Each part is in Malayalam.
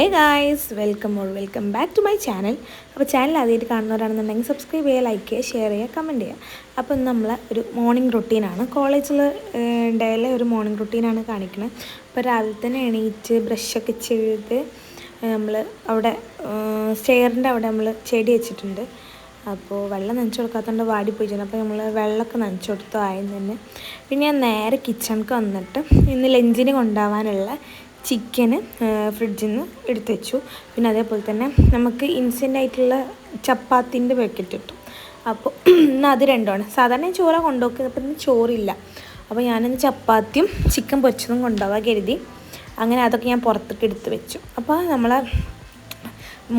Hey guys, welcome back to my channel. അപ്പോൾ ചാനൽ ആദ്യമായിട്ട് കാണുന്നവരാണെന്നുണ്ടെങ്കിൽ സബ്സ്ക്രൈബ് ചെയ്യുക, ലൈക്ക് ചെയ്യുക, ഷെയർ ചെയ്യുക, കമൻറ്റ് ചെയ്യുക. അപ്പോൾ ഇന്ന് നമ്മൾ ഒരു മോർണിംഗ് റൊട്ടീനാണ്, കോളേജിൽ ഡേയിലെ ഒരു മോർണിംഗ് റൊട്ടീനാണ് കാണിക്കുന്നത്. അപ്പോൾ രാവിലെ തന്നെ എണീറ്റ് ബ്രഷൊക്കെ ചെയ്ത് നമ്മൾ അവിടെ സ്റ്റെയറിൻ്റെ അവിടെ നമ്മൾ ചെടി വെച്ചിട്ടുണ്ട്. അപ്പോൾ വെള്ളം നനച്ചു കൊടുക്കാത്തതുകൊണ്ട് വാടി പോയിട്ടുണ്ട്. അപ്പോൾ നമ്മൾ വെള്ളമൊക്കെ നനച്ചു കൊടുത്തു ആയെന്ന് തന്നെ. പിന്നെ ഞാൻ നേരെ കിച്ചണിക്ക് വന്നിട്ട് ഇന്ന് ലഞ്ചിന് കൊണ്ടുപോകാനുള്ള ചിക്കന് ഫ്രിഡ്ജിൽ നിന്ന് എടുത്ത് വെച്ചു. പിന്നെ അതേപോലെ തന്നെ നമുക്ക് ഇൻസ്റ്റൻ്റ് ആയിട്ടുള്ള ചപ്പാത്തിൻ്റെ പാക്കറ്റ് കിട്ടും. അപ്പോൾ ഇന്ന് അത് രണ്ടുമാണ്. സാധാരണ ചോറാണ് കൊണ്ടുപോക്കുക, അപ്പോൾ ഇന്ന് ചോറില്ല. അപ്പോൾ ഞാനിന്ന് ചപ്പാത്തിയും ചിക്കൻ പൊരിച്ചതും കൊണ്ടുപോകാൻ കരുതി. അങ്ങനെ അതൊക്കെ ഞാൻ പുറത്തേക്ക് എടുത്ത് വെച്ചു. അപ്പോൾ നമ്മളെ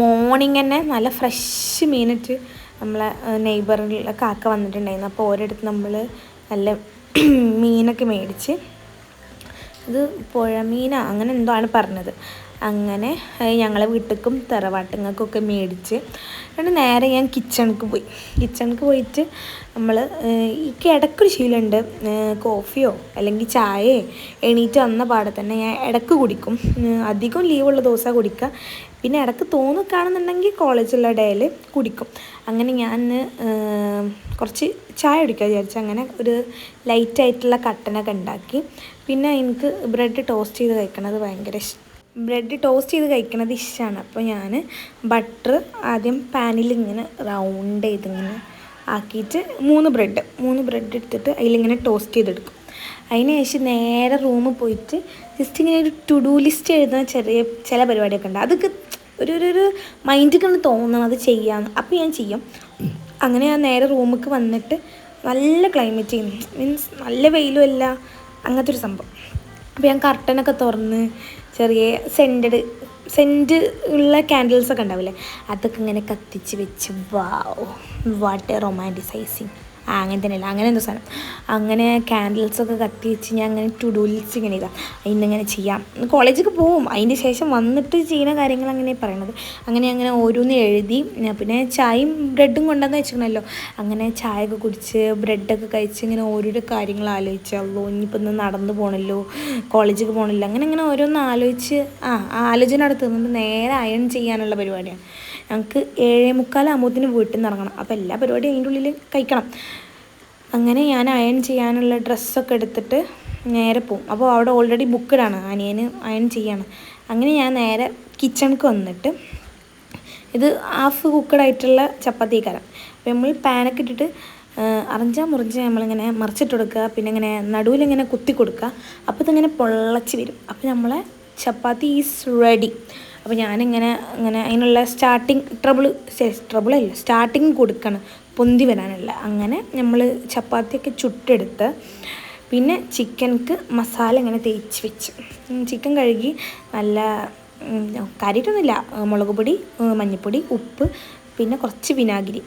മോർണിംഗ് തന്നെ നല്ല ഫ്രഷ് മീനിട്ട് നമ്മളെ നെയ്ബറിലെ കാക്ക വന്നിട്ടുണ്ടായിരുന്നു. അപ്പോൾ ഓരോടുത്ത് നമ്മൾ നല്ല മീനൊക്കെ മേടിച്ച്, ഇത് പുഴ മീനാ അങ്ങനെ എന്തോ ആണ് പറഞ്ഞത്. അങ്ങനെ ഞങ്ങളെ വീട്ടിലേക്കും തറവാട്ടുങ്ങൾക്കൊക്കെ മേടിച്ച് എന്നിട്ട് നേരെ ഞാൻ കിച്ചണിക്ക് പോയിട്ട് നമ്മൾ ഈ ഇടയ്ക്കൊരു ശീലമുണ്ട്, കോഫിയോ അല്ലെങ്കിൽ ചായയോ എണീറ്റ് വന്ന പാടെ തന്നെ ഞാൻ ഇടയ്ക്ക് കുടിക്കും. അധികം ലീവുള്ള ദിവസമാണ് കുടിക്കുക. പിന്നെ ഇടയ്ക്ക് തോന്നുകയാണെന്നുണ്ടെങ്കിൽ കോളേജുള്ള ഡേയിൽ കുടിക്കും. അങ്ങനെ ഞാൻ കുറച്ച് ചായ കുടിക്കാൻ വിചാരിച്ചു. അങ്ങനെ ഒരു ലൈറ്റായിട്ടുള്ള കട്ടനൊക്കെ ഉണ്ടാക്കി. പിന്നെ എനിക്ക് ബ്രെഡ് ടോസ്റ്റ് ചെയ്ത് കഴിക്കണത് ഭയങ്കര ഇഷ്ടമാണ്. അപ്പോൾ ഞാൻ ബട്ടർ ആദ്യം പാനിൽ ഇങ്ങനെ റൗണ്ട് ചെയ്തിങ്ങനെ ആക്കിയിട്ട് മൂന്ന് ബ്രെഡ് എടുത്തിട്ട് അതിലിങ്ങനെ ടോസ്റ്റ് ചെയ്തെടുക്കും. അതിന് ശേഷം നേരെ റൂമിൽ പോയിട്ട് ജസ്റ്റ് ഇങ്ങനെ ഒരു ടു ഡു ലിസ്റ്റ് എഴുതുന്ന ചില പരിപാടിയൊക്കെ ഉണ്ട്. അതൊക്കെ ഒരു മൈൻഡിൽ കൊണ്ട് തോന്നണം അത് ചെയ്യാമെന്ന്. അപ്പോൾ ഞാൻ ചെയ്യും. അങ്ങനെ ഞാൻ നേരെ റൂമിലേക്ക് വന്നിട്ട് നല്ല ക്ലൈമറ്റ് മീൻസ് നല്ല വെയിലും അല്ല, അങ്ങനത്തെ ഒരു സംഭവം. അപ്പോൾ ഞാൻ കർട്ടനൊക്കെ തുറന്ന് ചെറിയ സെൻറ്റ് ഉള്ള ക്യാൻഡിൽസൊക്കെ ഉണ്ടാവില്ലേ, അതൊക്കെ ഇങ്ങനെ കത്തിച്ച് വെച്ച് വാട്ട് എ റൊമാൻറ്റിസൈസിങ് അങ്ങനെ തന്നെയല്ല, അങ്ങനെ എന്തോ സാധനം. അങ്ങനെ ക്യാൻഡിൽസൊക്കെ കത്തി വെച്ച് ഞാൻ അങ്ങനെ ടു ഡു ലിസ്റ്റ് ഇങ്ങനെ ഇതാ ഇന്നിങ്ങനെ ചെയ്യാം, കോളേജിലേക്ക് പോവും. അതിൻ്റെ ശേഷം വന്നിട്ട് ചെയ്യുന്ന കാര്യങ്ങൾ അങ്ങനെ പറയണത്. അങ്ങനെ ഓരോന്ന് എഴുതി. പിന്നെ ചായയും ബ്രെഡും കൊണ്ടുവന്ന് വെച്ചിട്ടുണ്ടല്ലോ. അങ്ങനെ ചായയൊക്കെ കുടിച്ച് ബ്രെഡൊക്കെ കഴിച്ച് ഇങ്ങനെ ഓരോരോ കാര്യങ്ങൾ ആലോചിച്ചല്ലോ. ഇനിയിപ്പോൾ ഇന്ന് നടന്നു പോകണമല്ലോ, കോളേജിലേക്ക് പോകണമല്ലോ, അങ്ങനെ ഓരോന്ന് ആലോചിച്ച് ആലോചന നടത്തുന്നത് നേരെ അയൺ ചെയ്യാനുള്ള പരിപാടിയാണ്. ഞങ്ങൾക്ക് 7:45 വീട്ടിൽ നിന്ന് ഇറങ്ങണം. അപ്പോൾ എല്ലാ പരിപാടിയും അതിൻ്റെ ഉള്ളിൽ കഴിക്കണം. അങ്ങനെ ഞാൻ അയൺ ചെയ്യാനുള്ള ഡ്രസ്സൊക്കെ എടുത്തിട്ട് നേരെ പോവും. അപ്പോൾ അവിടെ ഓൾറെഡി ബുക്കഡാണ്, അനിയന് അയൺ ചെയ്യാണ്. അങ്ങനെ ഞാൻ നേരെ കിച്ചണിക്ക് വന്നിട്ട് ഇത് ഹാഫ് കുക്കഡായിട്ടുള്ള ചപ്പാത്തിക്കാരം. അപ്പോൾ നമ്മൾ പാനൊക്കെ ഇട്ടിട്ട് മുറിഞ്ച് നമ്മളിങ്ങനെ മറിച്ചിട്ട് കൊടുക്കുക. പിന്നെ ഇങ്ങനെ നടുവിലിങ്ങനെ കുത്തി കൊടുക്കുക. അപ്പോൾ ഇതിങ്ങനെ പൊള്ളച്ച് വരും. അപ്പോൾ നമ്മളെ ചപ്പാത്തി ഈസ് റെഡി. അപ്പോൾ ഞാനിങ്ങനെ അതിനുള്ള സ്റ്റാർട്ടിങ് കൊടുക്കണം പൊന്തി വരാനുള്ള. അങ്ങനെ നമ്മൾ ചപ്പാത്തിയൊക്കെ ചുട്ടെടുത്ത് പിന്നെ ചിക്കൻക്ക് മസാല ഇങ്ങനെ തേച്ച് വെച്ച് ചിക്കൻ കഴുകി നല്ല കാര്യമായിട്ടൊന്നുമില്ല, മുളക് പൊടി, മഞ്ഞൾപ്പൊടി, ഉപ്പ്, പിന്നെ കുറച്ച് വിനാഗിരി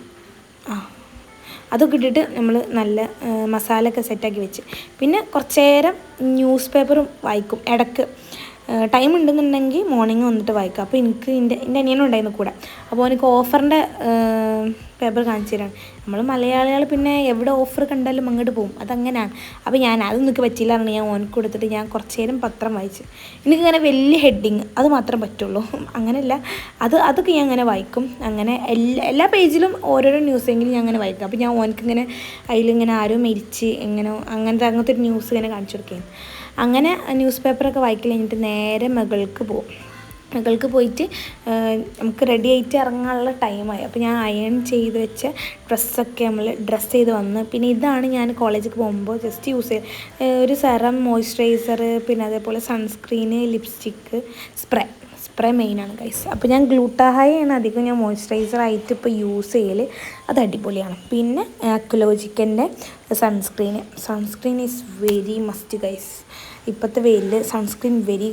അതൊക്കെ ഇട്ടിട്ട് നമ്മൾ നല്ല മസാല ഒക്കെ സെറ്റാക്കി വെച്ച് പിന്നെ കുറച്ച് നേരം ന്യൂസ് പേപ്പറും വായിക്കും ഇടയ്ക്ക്. ടൈം ഉണ്ടെന്നുണ്ടെങ്കിൽ മോർണിംഗ് വന്നിട്ട് വായിക്കാം. അപ്പോൾ എനിക്ക് എൻ്റെ അനിയനും ഉണ്ടായിരുന്നു കൂടെ. അപ്പോൾ എനിക്ക് ഓഫറിൻ്റെ പേപ്പർ കാണിച്ചു തരാണ്. നമ്മൾ മലയാളികൾ പിന്നെ എവിടെ ഓഫർ കണ്ടാലും അങ്ങോട്ട് പോകും, അതങ്ങനെയാണ്. അപ്പോൾ അത് നിനക്ക് പറ്റില്ല എന്ന് ഞാൻ ഓനക്ക് കൊടുത്തിട്ട് ഞാൻ കുറച്ച് നേരം പത്രം വായിച്ച്. എനിക്കിങ്ങനെ വലിയ ഹെഡിങ് അത് മാത്രം പറ്റുള്ളൂ, അങ്ങനെയല്ല അതൊക്കെ ഞാൻ അങ്ങനെ വായിക്കും. അങ്ങനെ എല്ലാ പേജിലും ഓരോരോ ന്യൂസെങ്കിലും ഞാൻ അങ്ങനെ വായിക്കും. അപ്പോൾ ഞാൻ ഓനക്കിങ്ങനെ അതിലിങ്ങനെ ആരോ മരിച്ച് അങ്ങനത്തെ ഒരു ന്യൂസ് ഇങ്ങനെ കാണിച്ചു കൊടുക്കുകയാണ്. അങ്ങനെ ന്യൂസ് പേപ്പറൊക്കെ വായിക്കൽ കഴിഞ്ഞിട്ട് നേരെ മകൾക്ക് പോയിട്ട് നമുക്ക് റെഡി ആയിട്ട് ഇറങ്ങാനുള്ള ടൈമായി. അപ്പോൾ ഞാൻ അയൺ ചെയ്ത് വെച്ച ഡ്രസ്സൊക്കെ നമ്മൾ ഡ്രസ്സ് ചെയ്ത് വന്ന് പിന്നെ ഇതാണ് ഞാൻ കോളേജിലേക്ക് പോകുമ്പോൾ ജസ്റ്റ് യൂസ് ചെയ്ത് ഒരു സെറം, മോയ്സ്ചറൈസർ, പിന്നെ അതേപോലെ സൺസ്ക്രീന്, ലിപ്സ്റ്റിക്ക്, സ്പ്രേ മെയിനാണ് ഗൈസ്. അപ്പോൾ ഞാൻ ഗ്ലൂട്ടാഹൈയാണ് അധികം ഞാൻ മോയ്സ്ചറൈസറായിട്ട് ഇപ്പോൾ യൂസ് ചെയ്യൽ, അത് അടിപൊളിയാണ്. പിന്നെ അക്വലോജിക്കൻ്റെ sunscreen is very must guys. ഇപ്പോഴത്തെ വെയിലിൽ സൺസ്ക്രീൻ വെരി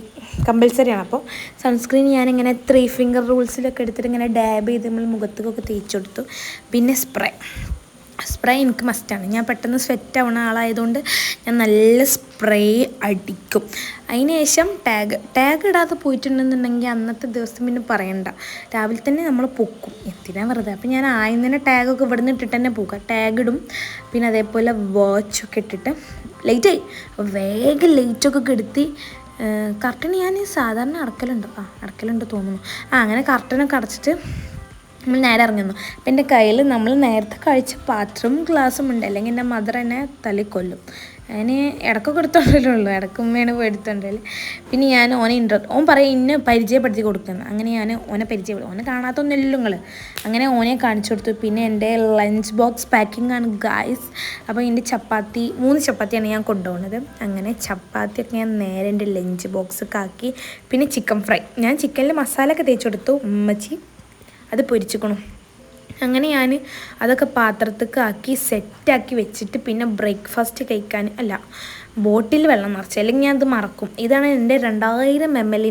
കമ്പൽസറിയാണ്. അപ്പോൾ സൺസ്ക്രീൻ ഞാനിങ്ങനെ 3 ഫിംഗർ റൂൾസിലൊക്കെ എടുത്തിട്ട് ഇങ്ങനെ ഡാബ് ചെയ്ത് നമ്മൾ മുഖത്തേക്കൊക്കെ തേച്ച് കൊടുത്തു. പിന്നെ സ്പ്രേ എനിക്ക് മസ്റ്റാണ്. ഞാൻ പെട്ടെന്ന് സ്വെറ്റ് ആവുന്ന ആളായതുകൊണ്ട് ഞാൻ നല്ല സ്പ്രേ അടിക്കും. അതിന് ശേഷം ടാഗ് ഇടാതെ പോയിട്ടുണ്ടെന്നുണ്ടെങ്കിൽ അന്നത്തെ ദിവസം പിന്നെ പറയണ്ട, രാവിലെ തന്നെ നമ്മൾ പൊക്കും, എന്തിനാ വെറുതെ. അപ്പോൾ ഞാൻ ആദ്യം തന്നെ ടാഗൊക്കെ ഇവിടെ നിന്ന് ഇട്ടിട്ട് തന്നെ പോകുക, ടാഗ് ഇടും. പിന്നെ അതേപോലെ വാച്ചൊക്കെ ഇട്ടിട്ട് ലേറ്റായി വേഗം ലൈറ്റൊക്കെ കെടുത്തി കർട്ടൻ ഞാൻ സാധാരണ അടക്കലുണ്ട് തോന്നുന്നു. അങ്ങനെ കർട്ടനൊക്കെ അടച്ചിട്ട് നമ്മൾ നേരെ ഇറങ്ങുന്നു. അപ്പം എൻ്റെ കയ്യിൽ നമ്മൾ നേരത്തെ കഴിച്ച പാത്രവും ഗ്ലാസ്സും ഉണ്ട്, അല്ലെങ്കിൽ എൻ്റെ മദർ എന്നെ തല്ലിക്കൊല്ലും. അതിന് ഇടയ്ക്കൊക്കെ എടുത്തോണ്ടല്ലോ, ഇടയ്ക്ക് ഉമ്മയാണ് പോയി എടുത്തോണ്ടല്ലേ. പിന്നെ ഞാൻ ഓൻ പറയും ഇന്നെ പരിചയപ്പെടുത്തി കൊടുക്കുന്നത്. അങ്ങനെ ഞാൻ ഓനെ പരിചയപ്പെടും. ഓനെ കാണാത്തൊന്നുമില്ലല്ലോ നിങ്ങൾ. അങ്ങനെ ഓനെ കാണിച്ചു കൊടുത്തു. പിന്നെ എൻ്റെ ലഞ്ച് ബോക്സ് പാക്കിംഗ് ആണ് ഗായ്സ്. അപ്പോൾ എൻ്റെ 3 ചപ്പാത്തിയാണ് ഞാൻ കൊണ്ടുപോകുന്നത്. അങ്ങനെ ചപ്പാത്തിയൊക്കെ ഞാൻ നേരെ എൻ്റെ ലഞ്ച് ബോക്സൊക്കെ ആക്കി. പിന്നെ ചിക്കൻ ഫ്രൈ, ഞാൻ ചിക്കനിൽ മസാലയൊക്കെ തേച്ച് കൊടുത്തു, ഉമ്മച്ചി അത് പൊരിച്ചിക്കണം. അങ്ങനെ ഞാൻ അതൊക്കെ പാത്രത്തേക്ക് ആക്കി സെറ്റാക്കി വെച്ചിട്ട് പിന്നെ ബ്രേക്ക്ഫാസ്റ്റ് കഴിക്കാൻ ബോട്ടിൽ വെള്ളം നിറച്ച്, അല്ലെങ്കിൽ ഞാൻ അത് മറക്കും. ഇതാണ് എൻ്റെ 2000 ml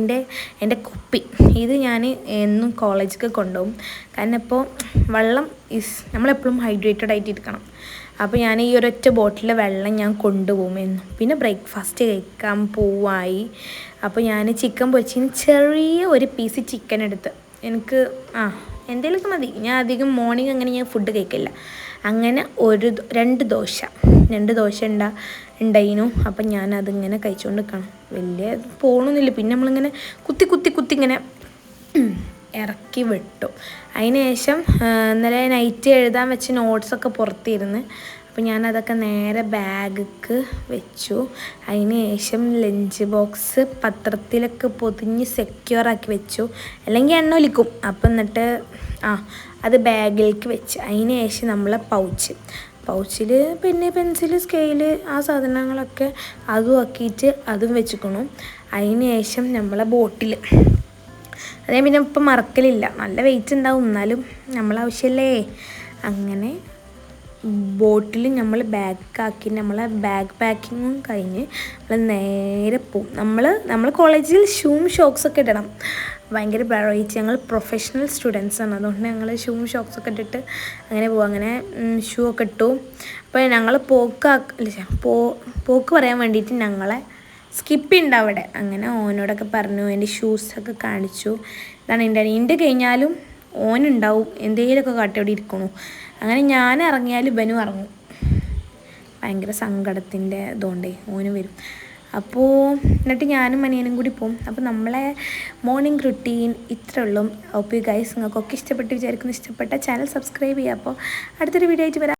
എൻ്റെ കുപ്പി. ഇത് ഞാൻ എന്നും കോളേജിലേക്ക് കൊണ്ടുപോകും. കാരണം ഇപ്പോൾ വെള്ളം നമ്മളെപ്പോഴും ഹൈഡ്രേറ്റഡ് ആയിട്ട് ഇരിക്കണം. അപ്പോൾ ഞാൻ ഈ ഒരൊറ്റ ബോട്ടിലെ വെള്ളം ഞാൻ കൊണ്ടുപോകും എന്നും. പിന്നെ ബ്രേക്ക്ഫാസ്റ്റ് കഴിക്കാൻ പോവായി. അപ്പോൾ ഞാൻ ചിക്കൻ പൊരിച്ചതിന് ചെറിയ ഒരു പീസ് ചിക്കൻ എടുത്ത് എനിക്ക് എന്തെങ്കിലുമൊക്കെ മതി. ഞാൻ അധികം മോർണിംഗ് അങ്ങനെ ഞാൻ ഫുഡ് കഴിക്കില്ല. അങ്ങനെ 2 ദോശ ഉണ്ടായിരുന്നു. അപ്പം ഞാനതിങ്ങനെ കഴിച്ചുകൊണ്ട് നിൽക്കണം. വലിയ പോകണമെന്നില്ല. പിന്നെ നമ്മളിങ്ങനെ കുത്തി ഇങ്ങനെ ഇറക്കി വിട്ടു. അതിന് ശേഷം ഇന്നലെ നൈറ്റ് എഴുതാൻ വെച്ച നോട്ട്സൊക്കെ പുറത്തിരുന്ന്. അപ്പോൾ ഞാനതൊക്കെ നേരെ ബാഗിക്ക് വെച്ചു. അതിന് ശേഷം ലഞ്ച് ബോക്സ് പത്രത്തിലൊക്കെ പൊതിഞ്ഞ് സെക്യൂറാക്കി വെച്ചു, അല്ലെങ്കിൽ എണ്ണ ഒലിക്കും. അപ്പം എന്നിട്ട് അത് ബാഗിലേക്ക് വെച്ച്. അതിന് ശേഷം നമ്മളെ പൗച്ചിൽ പിന്നെ പെൻസിൽ, സ്കെയില്, ആ സാധനങ്ങളൊക്കെ അതും ആക്കിയിട്ട് അതും വെച്ചിക്കണം. അതിന് ശേഷം നമ്മളെ ബോട്ടിൽ അതേ പിന്നെ ഇപ്പം മറക്കലില്ല, നല്ല വെയിറ്റ് ഉണ്ടാവും, എന്നാലും നമ്മളാവശ്യമല്ലേ. അങ്ങനെ ബോട്ടിൽ നമ്മൾ ബാഗാക്കി. നമ്മളെ ബാഗ് പാക്കിങ്ങും കഴിഞ്ഞ് നമ്മൾ നേരെ പോവും. നമ്മൾ കോളേജിൽ ഷൂവും ഷോക്സൊക്കെ ഇടണം. ഭയങ്കര വെറൈറ്റി, ഞങ്ങൾ പ്രൊഫഷണൽ സ്റ്റുഡൻസാണ്. അതുകൊണ്ട് ഞങ്ങൾ ഷൂവും ഷോക്സൊക്കെ ഇട്ടിട്ട് അങ്ങനെ പോകും. അങ്ങനെ ഷൂ ഒക്കെ ഇട്ടു. അപ്പോൾ ഞങ്ങൾ പോക്ക് പറയാൻ വേണ്ടിയിട്ട് ഞങ്ങളെ സ്കിപ്പുണ്ട് അവിടെ. അങ്ങനെ ഓനോടൊക്കെ പറഞ്ഞു, എൻ്റെ ഷൂസൊക്കെ കാണിച്ചു. ഇതാണ് എൻ്റെ കഴിഞ്ഞാലും ഓനുണ്ടാവും എന്തെങ്കിലുമൊക്കെ കാട്ടി അവിടെ ഇരിക്കണു. അങ്ങനെ ഞാൻ ഇറങ്ങിയാലും ഇവനും ഇറങ്ങും. ഭയങ്കര സങ്കടത്തിൻ്റെ ഇതുകൊണ്ടേ ഓന് വരും. അപ്പോൾ എന്നിട്ട് ഞാനും അനിയനും കൂടി പോകും. അപ്പോൾ നമ്മളെ മോർണിംഗ് റുട്ടീൻ ഇത്രേ ഉള്ളൂ. ഹോപ്പ് യു ഗൈസ് നിങ്ങൾക്കൊക്കെ ഇഷ്ടപ്പെട്ട് വിചാരിക്കുന്നു. ഇഷ്ടപ്പെട്ട ചാനൽ സബ്സ്ക്രൈബ് ചെയ്യുക. അപ്പോൾ അടുത്തൊരു വീഡിയോ ആയിട്ട് വരാം.